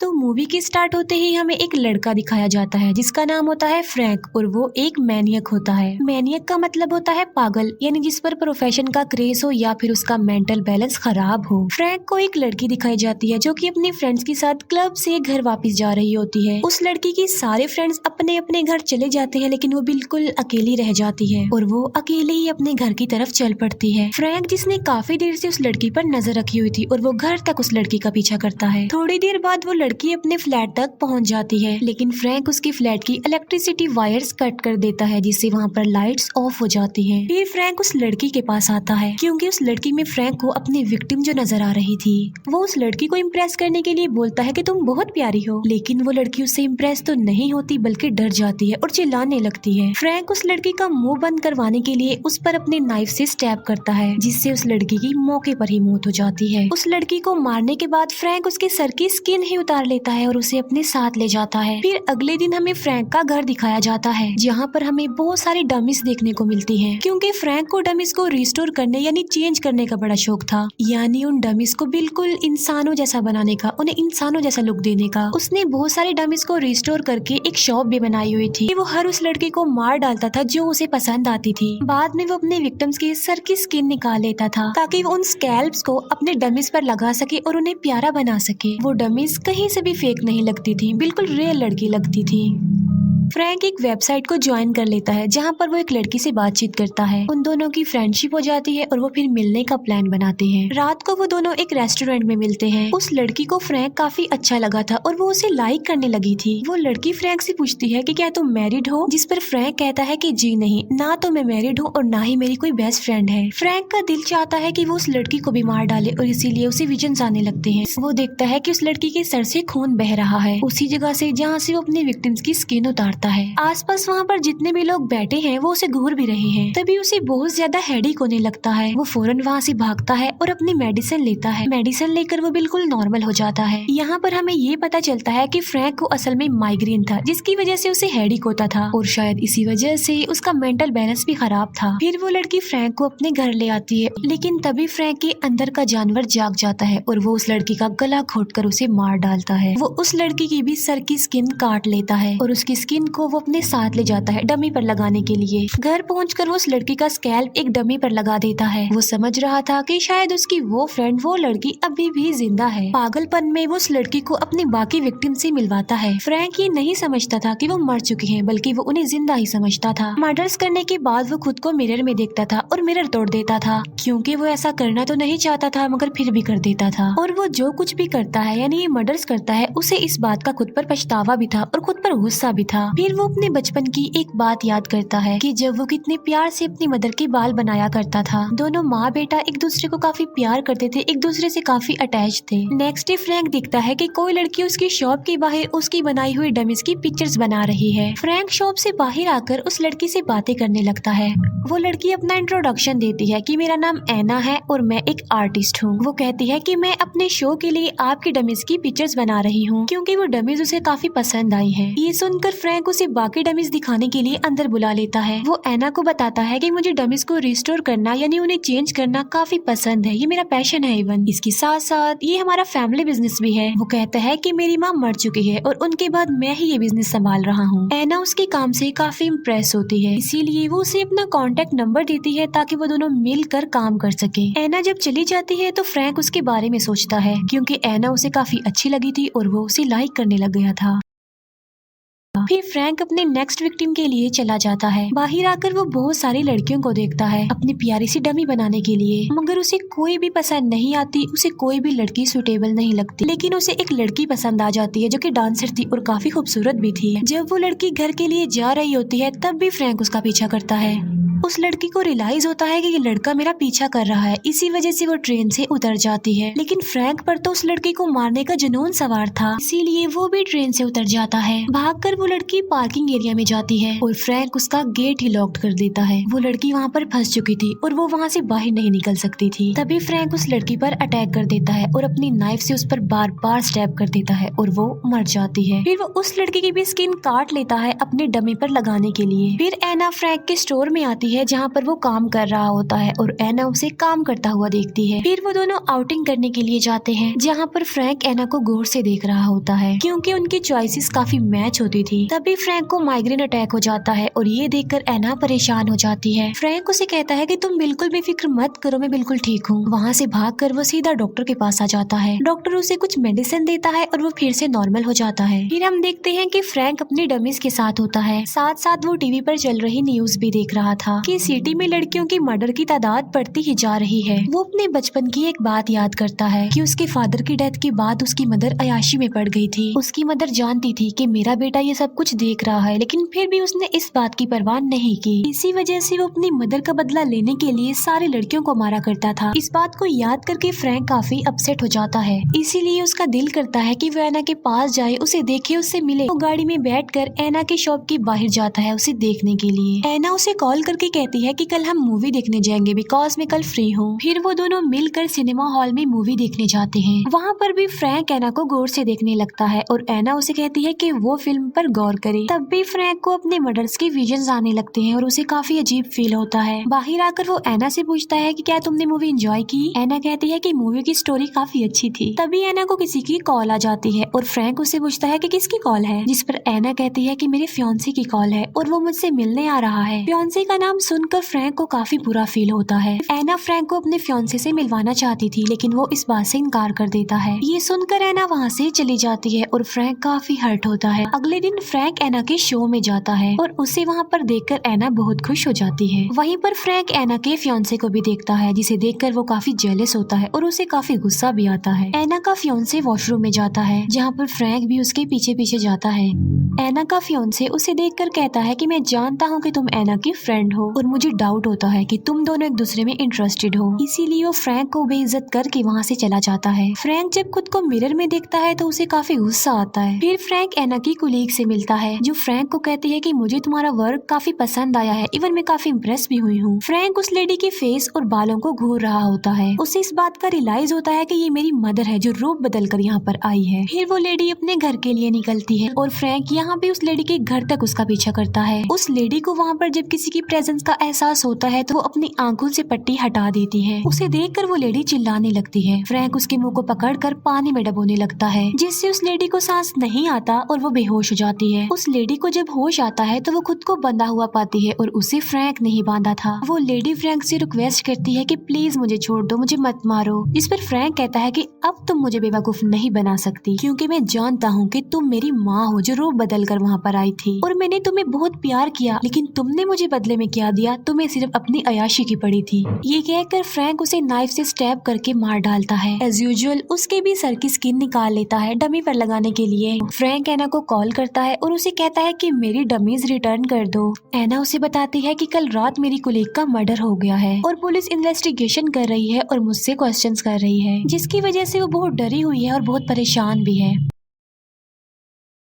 तो मूवी के स्टार्ट होते ही हमें एक लड़का दिखाया जाता है जिसका नाम होता है फ्रैंक और वो एक मैनियक होता है। मैनियक का मतलब होता है पागल, यानी जिस पर प्रोफेशन का क्रेज हो या फिर उसका मेंटल बैलेंस खराब हो। फ्रैंक को एक लड़की दिखाई जाती है जो कि अपने फ्रेंड्स के साथ क्लब से घर वापस जा रही होती है। उस लड़की के सारे फ्रेंड्स अपने अपने घर चले जाते हैं लेकिन वो बिल्कुल अकेली रह जाती है और वो अकेले ही अपने घर की तरफ चल पड़ती है। फ्रैंक जिसने काफी देर से उस लड़की पर नजर रखी हुई थी और वो घर तक उस लड़की का पीछा करता है। थोड़ी देर बाद वो लड़की अपने फ्लैट तक पहुंच जाती है लेकिन फ्रैंक उसकी फ्लैट की इलेक्ट्रिसिटी वायर्स कट कर देता है जिससे वहाँ पर लाइट्स ऑफ हो जाती हैं। फिर फ्रैंक उस लड़की के पास आता है क्योंकि उस लड़की में फ्रैंक को अपनी विक्टिम जो नजर आ रही थी। वो उस लड़की को इम्प्रेस करने के लिए बोलता है कि तुम बहुत प्यारी हो, लेकिन वो लड़की उससे इम्प्रेस तो नहीं होती बल्कि डर जाती है और चिल्लाने लगती है। फ्रैंक उस लड़की का मुंह बंद करवाने के लिए उस पर अपने नाइफ से स्टैब करता है जिससे उस लड़की की मौके पर ही मौत हो जाती है। उस लड़की को मारने के बाद फ्रैंक उसके सर की स्किन ही उतार लेता है और उसे अपने साथ ले जाता है। फिर अगले दिन हमें फ्रैंक का घर दिखाया जाता है जहाँ पर हमें बहुत सारी डमीज देखने को मिलती हैं क्योंकि फ्रैंक को डमीज को रिस्टोर करने यानी चेंज करने का बड़ा शौक था, यानी उन डमीज को बिल्कुल इंसानों जैसा बनाने का, उन्हें इंसानों जैसा लुक देने का। उसने बहुत सारी डमीज को रिस्टोर करके एक शॉप भी बनाई हुई थी। वो हर उस लड़के को मार डालता था जो उसे पसंद आती थी। बाद में वो अपने विक्टिम्स के सर की स्किन निकाल लेता था ताकि वो उन स्कैल्प्स को अपने डमीज पर लगा सके और उन्हें प्यारा बना सके। वो डमीज कहीं से भी फेक नहीं लगती थी, बिल्कुल रियल लड़की लगती थी। फ्रैंक एक वेबसाइट को ज्वाइन कर लेता है जहाँ पर वो एक लड़की से बातचीत करता है। उन दोनों की फ्रेंडशिप हो जाती है और वो फिर मिलने का प्लान बनाते हैं। रात को वो दोनों एक रेस्टोरेंट में मिलते हैं। उस लड़की को फ्रैंक काफी अच्छा लगा था और वो उसे लाइक करने लगी थी। वो लड़की फ्रैंक से पूछती है कि क्या तुम मैरिड हो, जिस पर फ्रैंक कहता है कि जी नहीं, ना तो मैं मैरिड हूँ और ना ही मेरी कोई बेस्ट फ्रेंड है। फ्रैंक का दिल चाहता है कि वो उस लड़की को भी मार डाले और इसीलिए उसे विजन्स आने लगते हैं। वो देखता है कि उस लड़की के सर से खून बह रहा है, उसी जगह से जहाँ से वो अपने विक्टिम्स की स्किन उतारता है। आसपास वहाँ पर जितने भी लोग बैठे हैं वो उसे घूर भी रहे हैं। तभी उसे बहुत ज्यादा हेडेक होने लगता है। वो फौरन वहाँ से भागता है और अपनी मेडिसिन लेता है। मेडिसिन लेकर वो बिल्कुल नॉर्मल हो जाता है। यहाँ पर हमें ये पता चलता है कि फ्रैंक को असल में माइग्रेन था जिसकी वजह से उसे हेडेक होता था और शायद इसी वजह से उसका मेंटल बैलेंस भी खराब था। फिर वो लड़की फ्रैंक को अपने घर ले आती है लेकिन तभी फ्रैंक के अंदर का जानवर जाग जाता है और वो उस लड़की का गला घोटकर उसे मार डालता है। वो उस लड़की की भी सर की स्किन काट लेता है और उसकी स्किन को वो अपने साथ ले जाता है डमी पर लगाने के लिए। घर पहुंचकर वो उस लड़की का स्कैल्प एक डमी पर लगा देता है। वो समझ रहा था कि शायद उसकी वो फ्रेंड, वो लड़की अभी भी जिंदा है। पागलपन में वो उस लड़की को अपनी बाकी विक्टिम से मिलवाता है। फ्रैंक ये नहीं समझता था कि वो मर चुकी हैं, बल्कि वो उन्हें जिंदा ही समझता था। मर्डर्स करने के बाद वो खुद को मिरर में देखता था और मिरर तोड़ देता था क्योंकि वो ऐसा करना तो नहीं चाहता था मगर फिर भी कर देता था। और वो जो कुछ भी करता है यानी ये मर्डर्स करता है, उसे इस बात का खुद पर पछतावा भी था और खुद पर गुस्सा भी था। फिर वो अपने बचपन की एक बात याद करता है कि जब वो कितने प्यार से अपनी मदर के बाल बनाया करता था। दोनों माँ बेटा एक दूसरे को काफी प्यार करते थे, एक दूसरे से काफी अटैच थे। नेक्स्ट डे फ्रैंक देखता है कि कोई लड़की उसकी शॉप के बाहर उसकी बनाई हुई डमीज की पिक्चर्स बना रही है। फ्रैंक शॉप से बाहर आकर उस लड़की से बातें करने लगता है। वो लड़की अपना इंट्रोडक्शन देती है कि मेरा नाम ऐना है और मैं एक आर्टिस्ट हूँ। वो कहती है कि मैं अपने शो के लिए आपकी डमीज की पिक्चर्स बना रही हूँ क्योंकि वो डमीज उसे काफी पसंद आई है। ये सुनकर फ्रैंक उसे बाकी डमीज दिखाने के लिए अंदर बुला लेता है। वो ऐना को बताता है कि मुझे डमीज को रिस्टोर करना यानी उन्हें चेंज करना काफी पसंद है, ये मेरा पैशन है। इवन इसके साथ साथ ये हमारा फैमिली बिजनेस भी है। वो कहता है कि मेरी माँ मर चुकी है और उनके बाद मैं ही ये बिजनेस संभाल रहा हूँ। ऐना उसके काम से काफी इम्प्रेस होती है, इसीलिए वो उसे अपना कॉन्टेक्ट नंबर देती है ताकि वो दोनों मिलकर काम कर सके। ऐना जब चली जाती है तो फ्रैंक उसके बारे में सोचता है क्योंकि ऐना उसे काफी अच्छी लगी थी और वो उसे लाइक करने लग गया था। फिर फ्रैंक अपने नेक्स्ट विक्टिम के लिए चला जाता है। बाहर आकर वो बहुत सारी लड़कियों को देखता है अपनी प्यारी सी डमी बनाने के लिए, मगर उसे कोई भी पसंद नहीं आती, उसे कोई भी लड़की सुटेबल नहीं लगती। लेकिन उसे एक लड़की पसंद आ जाती है जो कि डांसर थी और काफी खूबसूरत भी थी। जब वो लड़की घर के लिए जा रही होती है तब भी फ्रैंक उसका पीछा करता है। उस लड़की को रियलाइज होता है कि ये लड़का मेरा पीछा कर रहा है, इसी वजह से वो ट्रेन से उतर जाती है। लेकिन फ्रैंक पर तो उस लड़की को मारने का जुनून सवार था, इसीलिए वो भी ट्रेन से उतर जाता है। भागकर वो लड़की पार्किंग एरिया में जाती है और फ्रैंक उसका गेट ही लॉक कर देता है। वो लड़की वहाँ पर फंस चुकी थी और वो वहाँ से बाहर नहीं निकल सकती थी। तभी फ्रैंक उस लड़की पर अटैक कर देता है और अपनी नाइफ से उस पर बार बार स्टैब कर देता है और वो मर जाती है। फिर वो उस लड़की की भी स्किन काट लेता है अपने डमी पर लगाने के लिए। फिर ऐना फ्रैंक के स्टोर में आती होती है जहाँ पर वो काम कर रहा होता है और एना उसे काम करता हुआ देखती है। फिर वो दोनों आउटिंग करने के लिए जाते हैं जहाँ पर फ्रैंक एना को गौर से देख रहा होता है क्योंकि उनकी चॉइसेस काफी मैच होती थी। तभी फ्रैंक को माइग्रेन अटैक हो जाता है और ये देखकर एना परेशान हो जाती है। फ्रैंक उसे कहता है कि तुम बिल्कुल भी फिक्र मत करो, मैं बिल्कुल ठीक हूँ। वहाँ से भागकर वो सीधा डॉक्टर के पास आ जाता है। डॉक्टर उसे कुछ मेडिसिन देता है और वो फिर से नॉर्मल हो जाता है। फिर हम देखते हैं कि फ्रैंक अपनी डमीज के साथ होता है। साथ साथ वो टीवी पर चल रही न्यूज भी देख रहा था कि सिटी में लड़कियों की मर्डर की तादाद बढ़ती ही जा रही है। वो अपने बचपन की एक बात याद करता है कि उसके फादर की डेथ के बाद उसकी मदर अयाशी में पड़ गई थी। उसकी मदर जानती थी कि मेरा बेटा ये सब कुछ देख रहा है, लेकिन फिर भी उसने इस बात की परवाह नहीं की। इसी वजह से वो अपनी मदर का बदला लेने के लिए सारी लड़कियों को मारा करता था। इस बात को याद करके फ्रैंक काफी अपसेट हो जाता है। इसीलिए उसका दिल करता है कि वो एना के पास जाए, उसे देखे, उससे मिले। वो गाड़ी में बैठकर एना के शॉप के बाहर जाता है उसे देखने के लिए। एना उसे कॉल करके कहती है कि कल हम मूवी देखने जाएंगे बिकॉज मैं कल फ्री हूँ। फिर वो दोनों मिलकर सिनेमा हॉल में मूवी देखने जाते हैं। वहाँ पर भी फ्रैंक एना को गौर से देखने लगता है और एना उसे कहती है कि वो फिल्म पर गौर करे। तब भी फ्रैंक को अपने मर्डर्स के विजन्स आने लगते हैं और उसे काफी अजीब फील होता है। बाहर आकर वो एना से पूछता है कि क्या तुमने मूवी एंजॉय की। एना कहती है कि मूवी की स्टोरी काफी अच्छी थी। तभी एना को किसी की कॉल आ जाती है और फ्रैंक उसे पूछता है कि किसकी कॉल है, जिस पर एना कहती है कि मेरे फियांसे की कॉल है और वो मुझसे मिलने आ रहा है। फियांसे का नाम सुनकर फ्रैंक को काफी बुरा फील होता है। एना फ्रैंक को अपने फियांसे से मिलवाना चाहती थी लेकिन वो इस बात से इनकार कर देता है। ये सुनकर एना वहाँ से चली जाती है और फ्रैंक काफी हर्ट होता है। अगले दिन फ्रैंक एना के शो में जाता है और उसे वहाँ पर देखकर एना बहुत खुश हो जाती है। वहीं पर फ्रैंक एना के फियांसे को भी देखता है जिसे देखकर वो काफी जेलस होता है और उसे काफी गुस्सा भी आता है। एना का फियांसे वॉशरूम में जाता है जहाँ पर फ्रैंक भी उसके पीछे पीछे जाता है। एना का फियांसे उसे देखकर कहता है कि मैं जानता हूँ कि तुम एना की फ्रेंड हो और मुझे डाउट होता है कि तुम दोनों एक दूसरे में इंटरेस्टेड हो। इसीलिए वो फ्रैंक को बेइज्जत करके वहाँ से चला जाता है। फ्रैंक जब खुद को मिरर में देखता है तो उसे काफी गुस्सा आता है। फिर फ्रैंक एना की कुलीग से मिलता है जो फ्रैंक को कहती है कि मुझे तुम्हारा वर्क काफी पसंद आया है, इवन मैं काफी इम्प्रेस भी हुई हूँ। फ्रैंक उस लेडी के फेस और बालों को घूर रहा होता है। उसे इस बात का रियलाइज होता है कि ये मेरी मदर है जो रूप बदल कर यहाँ पर आई है। फिर वो लेडी अपने घर के लिए निकलती है और फ्रैंक यहाँ पे उस लेडी के घर तक उसका पीछा करता है। उस लेडी को वहाँ पर जब किसी की प्रेजेंस का एहसास होता है तो वो अपनी आंखों से पट्टी हटा देती है। उसे देखकर वो लेडी चिल्लाने लगती है। फ्रैंक उसके मुंह को पकड़कर पानी में डबोने लगता है जिससे उस लेडी को सांस नहीं आता और वो बेहोश हो जाती है। उस लेडी को जब होश आता है तो वो खुद को बंधा हुआ पाती है और उसे फ्रैंक नहीं बांधा था। वो लेडी फ्रैंक से रिक्वेस्ट करती है कि प्लीज मुझे छोड़ दो, मुझे मत मारो। जिस पर फ्रैंक कहता है कि अब तुम मुझे बेवकूफ नहीं बना सकती क्योंकि मैं जानता हूँ कि तुम मेरी माँ हो जो रूप बदल कर वहाँ पर आई थी और मैंने तुम्हें बहुत प्यार किया, लेकिन तुमने मुझे बदले में क्या दिया, तुम्हें सिर्फ अपनी अयाशी की पड़ी थी। ये कहकर फ्रैंक उसे नाइफ से स्टैब करके मार डालता है। एज यूजुअल उसके भी सर की स्किन निकाल लेता है डमी पर लगाने के लिए। फ्रैंक एना को कॉल करता है और उसे कहता है कि मेरी डमीज रिटर्न कर दो। एना उसे बताती है कि कल रात मेरी कुलीग का मर्डर हो गया है और पुलिस इन्वेस्टिगेशन कर रही है और मुझसे क्वेश्चंस कर रही है, जिसकी वजह से वो बहुत डरी हुई है और बहुत परेशान भी है।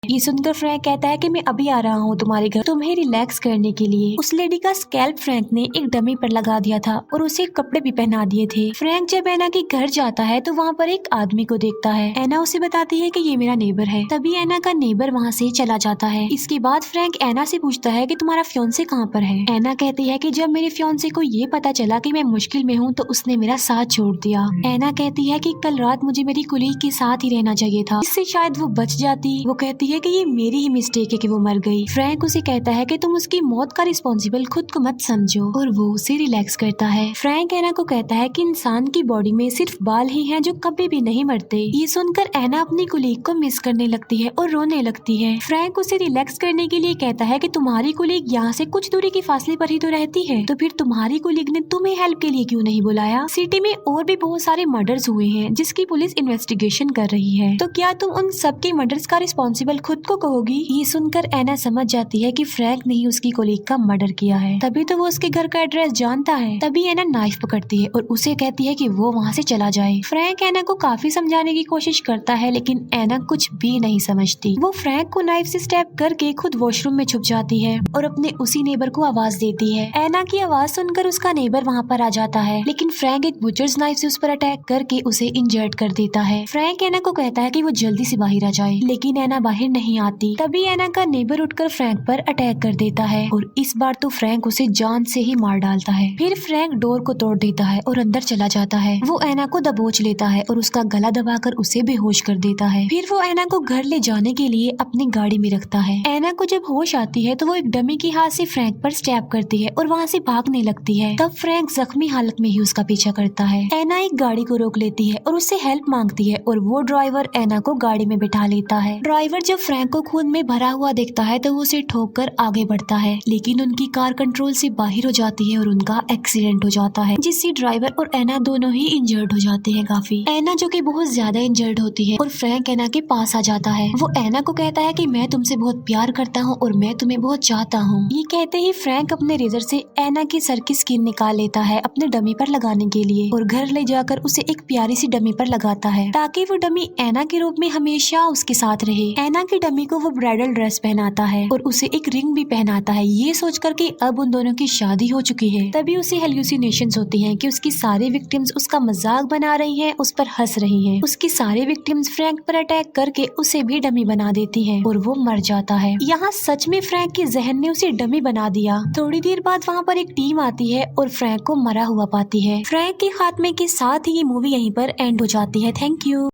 ये सुनकर फ्रैंक कहता है कि मैं अभी आ रहा हूँ तुम्हारे घर तुम्हें रिलैक्स करने के लिए। उस लेडी का स्कैल्प फ्रैंक ने एक डमी पर लगा दिया था और उसे कपड़े भी पहना दिए थे। फ्रैंक जब एना के घर जाता है तो वहाँ पर एक आदमी को देखता है। एना उसे बताती है कि ये मेरा नेबर है। तभी एना का नेबर वहाँ से चला जाता है। इसके बाद फ्रैंक एना से पूछता है कि तुम्हारा फियांसे कहाँ पर है। एना कहती है कि जब मेरे फियांसे को ये पता चला कि मैं मुश्किल में हूँ तो उसने मेरा साथ छोड़ दिया। एना कहती है कि कल रात मुझे मेरी कुलीग के साथ ही रहना चाहिए था, इससे शायद वो बच जाती। वो कहती है कि ये मेरी ही मिस्टेक है कि वो मर गई। फ्रैंक उसे कहता है कि तुम उसकी मौत का रिस्पॉन्सिबल खुद को मत समझो और वो उसे रिलैक्स करता है। फ्रैंक एना को कहता है कि इंसान की बॉडी में सिर्फ बाल ही हैं जो कभी भी नहीं मरते। ये सुनकर एना अपनी कुलीग को मिस करने लगती है और रोने लगती है। फ्रैंक उसे रिलैक्स करने के लिए कहता है कि तुम्हारी कुलीग यहाँ से कुछ दूरी के फासले पर ही तो रहती है, तो फिर तुम्हारी कुलीग ने तुम्हें हेल्प के लिए क्यों नहीं बुलाया। सिटी में और भी बहुत सारे मर्डर्स हुए हैं जिसकी पुलिस इन्वेस्टिगेशन कर रही है, तो क्या तुम उन सबके मर्डर्स का रिस्पॉन्सिबल खुद को कहोगी। ये सुनकर एना समझ जाती है कि फ्रैंक ने ही उसकी कोलीग का मर्डर किया है, तभी तो वो उसके घर का एड्रेस जानता है। तभी एना नाइफ पकड़ती है और उसे कहती है कि वो वहाँ से चला जाए। फ्रैंक एना को काफी समझाने की कोशिश करता है लेकिन एना कुछ भी नहीं समझती। वो फ्रैंक को नाइफ से स्टैब करके खुद वॉशरूम में छुप जाती है और अपने उसी नेबर को आवाज देती है। एना की आवाज सुनकर उसका नेबर वहाँ पर आ जाता है लेकिन फ्रैंक एक बुचर्स नाइफ से उस पर अटैक करके उसे इंजर्ड कर देता है। फ्रैंक एना को कहता है कि वो जल्दी से बाहर आ जाए लेकिन एना बाहर नहीं आती। तभी एना का नेबर उठकर फ्रैंक पर अटैक कर देता है और इस बार तो फ्रैंक उसे जान से ही मार डालता है। फिर फ्रैंक डोर को तोड़ देता है और अंदर चला जाता है। वो एना को दबोच लेता है और उसका गला दबाकर उसे बेहोश कर देता है। फिर वो एना को घर ले जाने के लिए अपनी गाड़ी में रखता है। एना को जब होश आती है तो वो एक डमी की हाथ से फ्रैंक पर स्टैब करती है और वहाँ से भागने लगती है। तब फ्रैंक जख्मी हालत में ही उसका पीछा करता है। एना एक गाड़ी को रोक लेती है और उससे हेल्प मांगती है और वो ड्राइवर एना को गाड़ी में बिठा लेता है। ड्राइवर जब फ्रैंक को खून में भरा हुआ देखता है तो वो उसे ठोक कर आगे बढ़ता है, लेकिन उनकी कार कंट्रोल से बाहर हो जाती है और उनका एक्सीडेंट हो जाता है, जिससे ड्राइवर और एना दोनों ही इंजर्ड हो जाते हैं काफी। एना जो कि बहुत ज्यादा इंजर्ड होती है और फ्रैंक एना के पास आ जाता है। वो एना को कहता है कि मैं तुमसे बहुत प्यार करता हूँ और मैं तुम्हें बहुत चाहता हूँ। ये कहते ही फ्रैंक अपने रेजर से एना की सर की स्किन निकाल लेता है अपने डमी पर लगाने के लिए और घर ले जाकर उसे एक प्यारी सी डमी पर लगाता है ताकि वो डमी एना के रूप में हमेशा उसके साथ रहे। एना की डमी को वो ब्राइडल ड्रेस पहनाता है और उसे एक रिंग भी पहनाता है, ये सोचकर कि अब उन दोनों की शादी हो चुकी है। तभी उसे हेल्यूसिनेशंस होती हैं कि उसकी सारी विक्टिम्स उसका मजाक बना रही हैं, उस पर हंस रही हैं। उसकी सारी विक्टिम्स फ्रैंक पर अटैक करके उसे भी डमी बना देती हैं और वो मर जाता है। यहाँ सच में फ्रैंक के जहन ने उसे डमी बना दिया। थोड़ी देर बाद वहाँ पर एक टीम आती है और फ्रैंक को मरा हुआ पाती है। फ्रैंक के खात्मे के साथ ही ये मूवी यहीं पर एंड हो जाती है। Thank you.